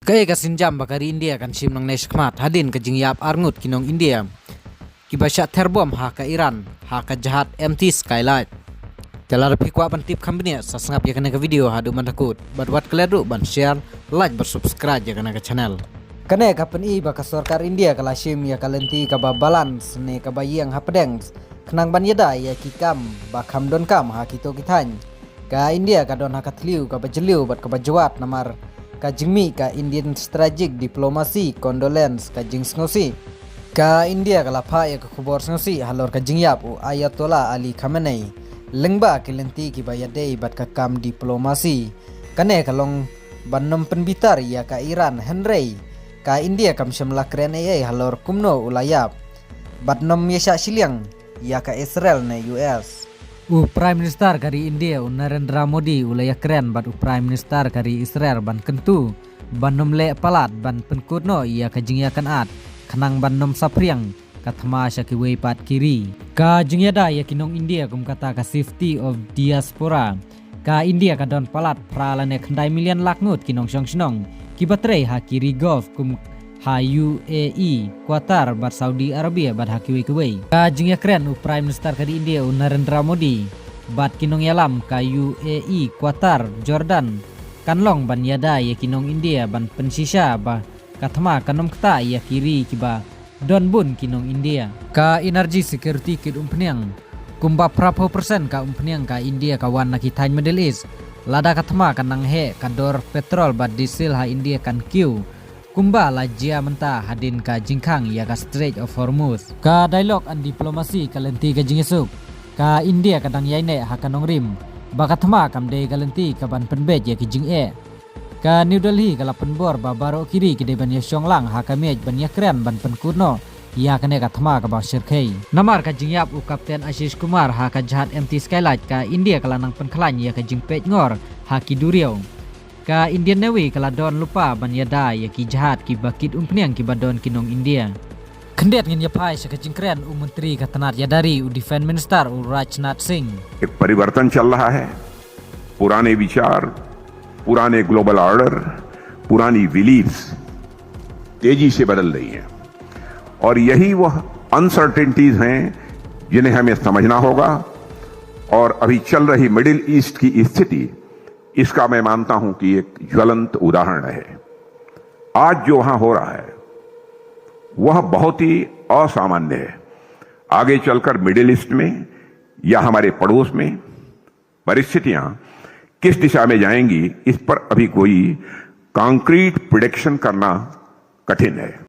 Kaya kasinjam bakari India kan sim nang neskmat hadin ke jingyap arngut kinong India. Kibasya terbom ha ka Iran, ha ka jahat MT Skylight. Telar pikwa ban tip kambini sasngap ya kana ka video hadu mandakut. Badwat keledu ban share, like bersubscribe ya kana ka channel. Kane kapan i baka sorkar India kala sim ya kalenti ka balance ne ka bayang ha pedeng. Kenang ban yada ya kikam bakam don kam ha kito kitany. Ka India ka don ha katliu ka bajeliu bat ka bajwat namar ka jingmi ka Indian strategic diplomasi condolence ka jingsngosi ka India ka lapha ya ka khubor sngosi halor ka jingyap u Ayatollah Ali Khamenei lengba kelenti ki bayadei bat ka kam diplomasi kane kalong bannom penbitar ya ka Iran Henry ka India kam semla kren halor kumno ulayap batnom yesha siliang ya ka Israel ne US. Prime Minister kari India Narendra Modi ulaya keren bat Prime Minister kari Israel ban kentu ban nom le palat ban penkutno ia kajingya kan at kenang ban nom sapriang kathma syaki wei pat kiri ka jingya da ya kinong India kum kata ka safety of diaspora ka India ka don palat pralane khandai million lakngut kinong song kibatrei ha kiri golf kum ha UAE Qatar bat Saudi Arabia bat ha kiwei ka jingya keren Prime Minister kadi India Narendra Modi bat kinong yalam ka UAE Qatar Jordan kanlong ban yada ya kinong India ban pensisa ba kathma kanom kta ya kiri kiba don bun kinong India ka energy security kid umpniang kumba prapo persen ka umpniang ka India kawan na kitany Middle East lada kathma kanang he kador petrol bat diesel ha India kan kiu kumba lajia menta hadin ka jingkhang ya ka Strait of Hormuz ka dialog an diplomasi kalenti ka jingesuk ka India kadang yaine ha kanong rim bakathma kamde kalenti ka ban penbej ya ki jing ka New Delhi kala penbor babaro kiri ki de ban yashong lang ha ka mej ban yakren ban penkurno ya kane ka thma ka ba shirkhei namar ka jingyap u Kapten Ashish Kumar ha ka jahat MT Skylight ka India kala nang penkhalan ya ka jingpej ngor ha ki duriau ka Indian Navy kala don lupa ban yada ya ki jahat ki bakit umpniang ki badon kinong India खंडेत ngin yapai sa kajingkren मंत्री का तनात यादारी defence minister Rajnath सिंह एक परिवर्तन चल रहा है पुराने विचार पुराने ग्लोबल ऑर्डर पुरानी बिलीफ्स तेजी से बदल रही हैं और यही वह अनसर्टेनिटीज हैं जिन्हें हमें समझना होगा और अभी चल रही मिडिल ईस्ट की स्थिति इसका मैं मानता हूं कि एक ज्वलंत उदाहरण है आज जो वहां हो रहा है वह बहुत ही असामान्य है आगे चलकर मिडिल ईस्ट में या हमारे पड़ोस में परिस्थितियां किस दिशा में जाएंगी इस पर अभी कोई कॉन्क्रीट प्रेडिक्शन करना कठिन है।